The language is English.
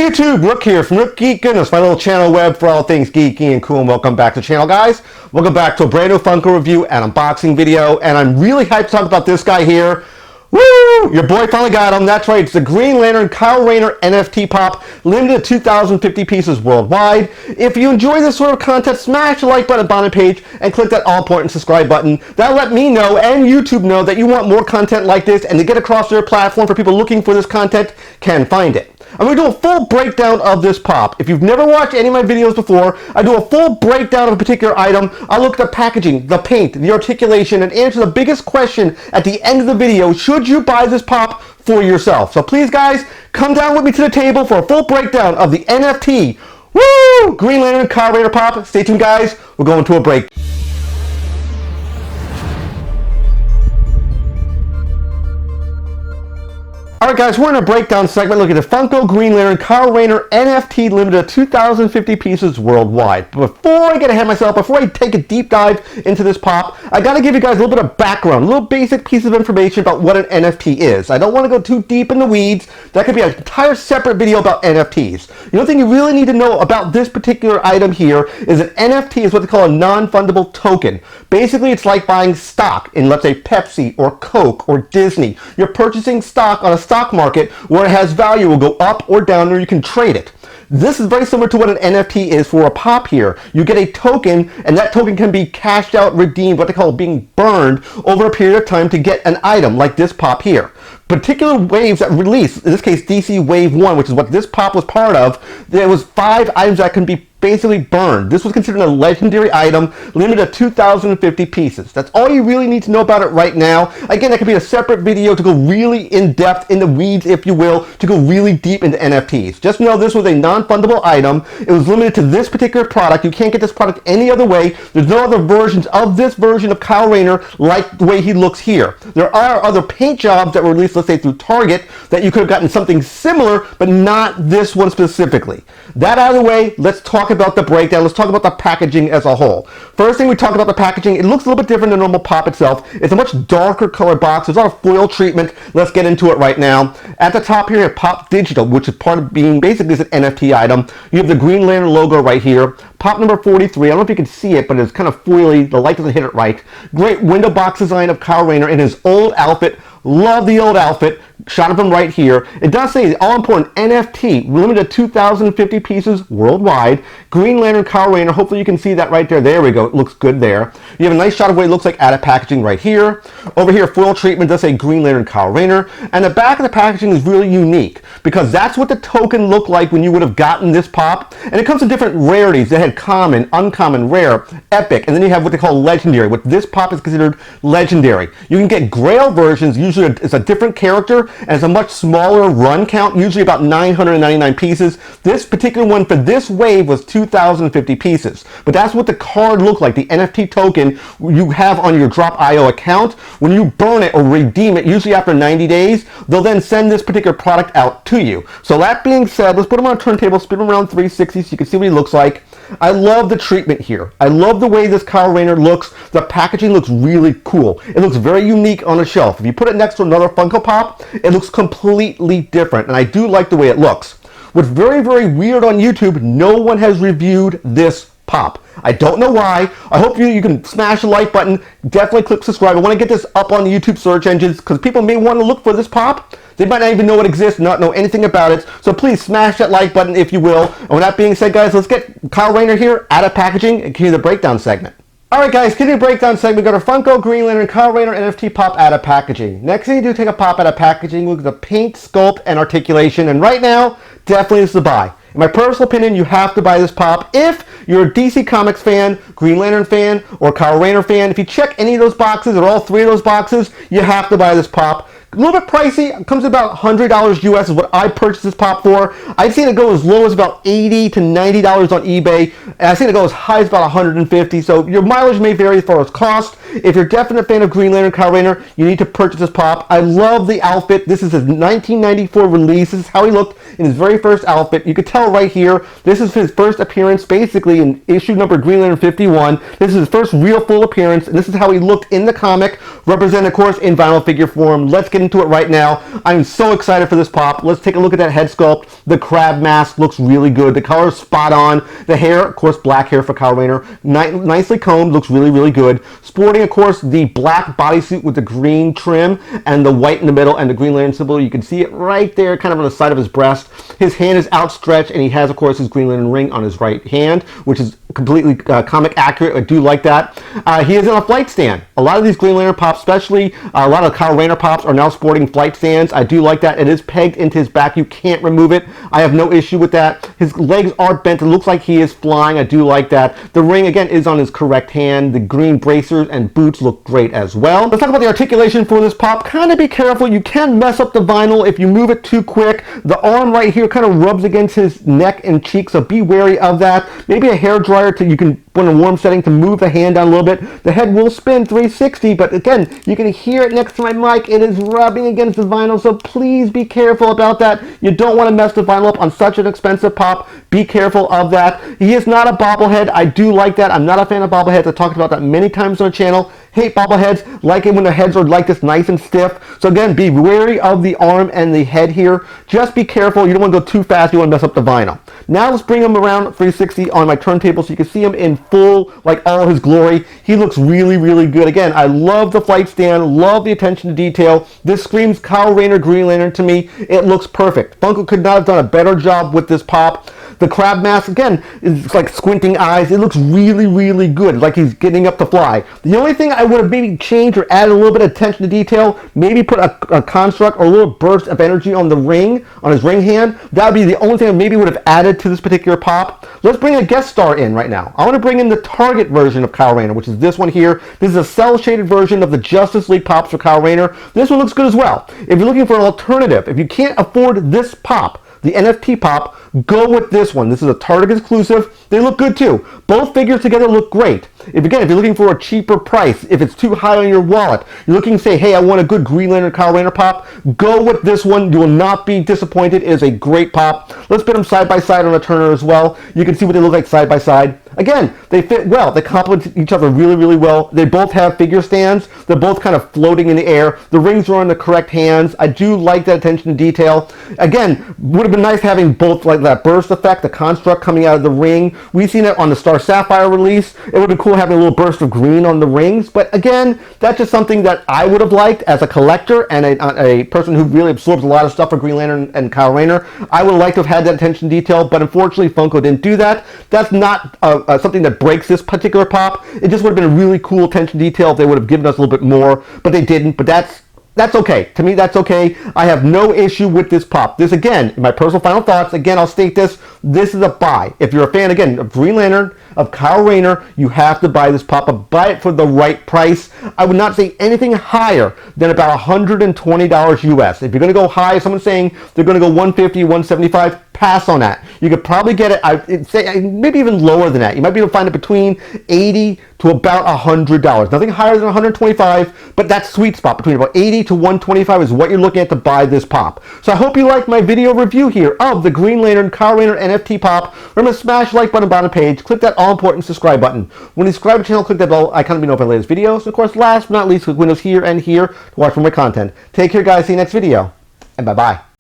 Hey YouTube, Rook here from Rook, Geek, Goodness, my little channel web for all things geeky and cool, and welcome back to the channel, guys. Welcome back to a brand new Funko review and unboxing video, and I'm really hyped to talk about this guy here. Woo! Your boy finally got him. That's right, it's the Green Lantern Kyle Rayner NFT Pop, limited to 2,050 pieces worldwide. If you enjoy this sort of content, smash the like button on the page and click that all important subscribe button. That'll let me know and YouTube know that you want more content like this, and to get across their platform for people looking for this content can find it. I'm going to do a full breakdown of this pop. If you've never watched any of my videos before, I do a full breakdown of a particular item. I look at the packaging, the paint, the articulation, and answer the biggest question at the end of the video. Should you buy this pop for yourself? So please, guys, come down with me to the table for a full breakdown of the NFT. Woo! Green Lantern Kyle Rayner pop. Stay tuned, guys. We're going to a break. Alright guys, we're in a breakdown segment looking at the Funko Green Lantern Kyle Rayner NFT limited to 2,050 pieces worldwide. But before I get ahead of myself, before I take a deep dive into this pop, I gotta give you guys a little bit of background, a little basic piece of information about what an NFT is. I don't want to go too deep in the weeds. That could be an entire separate video about NFTs. The only thing you really need to know about this particular item here is that NFT is what they call a non-fundable token. Basically, it's like buying stock in, let's say, Pepsi or Coke or Disney. You're purchasing stock on a stock market where it has value, will go up or down, or you can trade it. This is very similar to what an NFT is for a pop here. You get a token, and that token can be cashed out, redeemed, what they call being burned over a period of time to get an item like this pop here. Particular waves that release, in this case DC Wave 1, which is what this pop was part of, there was 5 items that can be basically burned. This was considered a legendary item, limited to 2,050 pieces. That's all you really need to know about it right now. Again, that could be a separate video to go really in depth, in the weeds, if you will, to go really deep into NFTs. Just know this was a non-fundable item. It was limited to this particular product. You can't get this product any other way. There's no other versions of this version of Kyle Rayner like the way he looks here. There are other paint jobs that were released, let's say through Target, that you could have gotten something similar, but not this one specifically. That out of the way, let's talk about the breakdown. Let's talk about the packaging as a whole. First thing we talk about the packaging, it looks a little bit different than normal pop itself. It's a much darker color box. There's a lot of foil treatment. Let's get into it right now. At the top here, you have Pop Digital, which is part of being basically an NFT item. You have the Green Lantern logo right here. Pop number 43. I don't know if you can see it, but it's kind of foily. The light doesn't hit it right. Great window box design of Kyle Rayner in his old outfit. Love the old outfit. Shot of him right here. It does say the all-important NFT, limited to 2,050 pieces worldwide. Green Lantern Kyle Rayner. Hopefully you can see that right there. There we go. It looks good there. You have a nice shot of what it looks like out of packaging right here. Over here, foil treatment does say Green Lantern Kyle Rayner. And the back of the packaging is really unique because that's what the token looked like when you would have gotten this pop. And it comes in different rarities. They had common, uncommon, rare, epic, and then you have what they call legendary. What this pop is considered legendary. You can get grail versions. Usually it's a different character, and it's a much smaller run count, usually about 999 pieces. This particular one for this wave was 2,050 pieces. But that's what the card looked like, the NFT token you have on your Drop.io account. When you burn it or redeem it, usually after 90 days, they'll then send this particular product out to you. So that being said, let's put him on a turntable, spin him around 360 so you can see what he looks like. I love the treatment here. I love the way this Kyle Rayner looks. The packaging looks really cool. It looks very unique on a shelf. If you put it next to another Funko Pop, it looks completely different, and I do like the way it looks. What's very, very weird on YouTube, no one has reviewed this pop. I don't know why. I hope you can smash the like button. Definitely click subscribe. I want to get this up on the YouTube search engines because people may want to look for this pop. They might not even know it exists, not know anything about it. So please smash that like button if you will. And with that being said, guys, let's get Kyle Rayner here out of packaging and continue the breakdown segment. Alright guys, continue the breakdown segment. Go to Funko Green Lantern Kyle Rayner NFT pop out of packaging. Next thing you do, take a pop out of packaging, look at the paint, sculpt, and articulation. And right now, definitely this is a buy. In my personal opinion, you have to buy this pop if you're a DC Comics fan, Green Lantern fan, or Kyle Rayner fan. If you check any of those boxes or all 3 of those boxes, you have to buy this pop. A little bit pricey. It comes to about $100 US is what I purchased this pop for. I've seen it go as low as about $80 to $90 on eBay, and I've seen it go as high as about $150. So your mileage may vary as far as cost. If you're a definite fan of Green Lantern Kyle Rayner, you need to purchase this pop. I love the outfit. This is his 1994 release. This is how he looked in his very first outfit. You could tell right here, this is his first appearance basically in issue number Green Lantern 51. This is his first real full appearance, and this is how he looked in the comic, represented of course in vinyl figure form. Let's get into it right now. I'm so excited for this pop. Let's take a look at that head sculpt. The crab mask looks really good. The color is spot on. The hair, of course, black hair for Kyle Rayner. Nicely combed, looks really, really good. Sporting, of course, the black bodysuit with the green trim and the white in the middle and the Green Lantern symbol. You can see it right there, kind of on the side of his breast. His hand is outstretched, and he has, of course, his Green Lantern ring on his right hand, which is completely comic accurate. I do like that. He is on a flight stand. A lot of these Green Lantern pops, especially a lot of Kyle Rayner pops, are now sporting flight stands. I do like that. It is pegged into his back. You can't remove it. I have no issue with that. His legs are bent. It looks like he is flying. I do like that. The ring, again, is on his correct hand. The green bracers and boots look great as well. Let's talk about the articulation for this pop. Kind of be careful. You can mess up the vinyl if you move it too quick. The arm right here kind of rubs against his neck and cheek, so be wary of that. Maybe a hair dryer you can put in a warm setting to move the hand down a little bit. The head will spin 360, but again, you can hear it next to my mic. It is rubbing against the vinyl, so please be careful about that. You don't want to mess the vinyl up on such an expensive pop. Be careful of that. He is not a bobblehead. I do like that. I'm not a fan of bobbleheads. I've talked about that many times on the channel. Hate bobbleheads. Like it when their heads are like this, nice and stiff. So again, be wary of the arm and the head here. Just be careful. You don't want to go too fast. You want to mess up the vinyl. Now let's bring him around 360 on my turntable so you can see him in full, like all his glory. He looks really, really good. Again, I love the flight stand, love the attention to detail. This screams Kyle Rayner Green Lantern to me. It looks perfect. Funko could not have done a better job with this pop. The crab mask, again, is like squinting eyes. It looks really, really good, like he's getting up to fly. The only thing I would have maybe changed or added a little bit of attention to detail, maybe put a construct or a little burst of energy on the ring, on his ring hand. That would be the only thing I maybe would have added to this particular pop. Let's bring a guest star in right now. I want to bring in the Target version of Kyle Rayner, which is this one here. This is a cel-shaded version of the Justice League pops for Kyle Rayner. This one looks good as well. If you're looking for an alternative, if you can't afford this pop, the NFT pop, go with this one. This is a Target exclusive. They look good too. Both figures together look great. If you're looking for a cheaper price, if it's too high on your wallet, you're looking to say, hey, I want a good Green Lantern Kyle Rayner pop, go with this one. You will not be disappointed. It is a great pop. Let's put them side by side on a turner as well. You can see what they look like side by side. Again, they fit well. They complement each other really, really well. They both have figure stands. They're both kind of floating in the air. The rings are on the correct hands. I do like that attention to detail. Again, would have been nice having both, like that burst effect, the construct coming out of the ring. We've seen it on the Star Sapphire release. It would have been cool having a little burst of green on the rings. But again, that's just something that I would have liked as a collector and a person who really absorbs a lot of stuff for Green Lantern and Kyle Rayner. I would have liked to have had that attention to detail, but unfortunately Funko didn't do that. That's not something that breaks this particular pop. It just would have been a really cool attention to detail if they would have given us a little bit more, but they didn't. But that's okay. To me, that's okay. I have no issue with this pop. This, again, in my personal final thoughts, again, I'll state this. This is a buy. If you're a fan, again, of Green Lantern, of Kyle Rayner, you have to buy this pop up. Buy it for the right price. I would not say anything higher than about $120 US. If you're going to go high, if someone's saying they're going to go $150, $175, pass on that. You could probably get it, I'd say maybe even lower than that. You might be able to find it between $80 to about $100. Nothing higher than $125, but that sweet spot between about $80 to $125 is what you're looking at to buy this pop. So I hope you liked my video review here of the Green Lantern Kyle Rayner NFT pop. Remember to smash the like button bottom page, click that all-important subscribe button. When you subscribe to the channel, click that bell icon to be notified of my latest videos. And of course, last but not least, click windows here and here to watch more of my content. Take care, guys. See you next video, and bye-bye.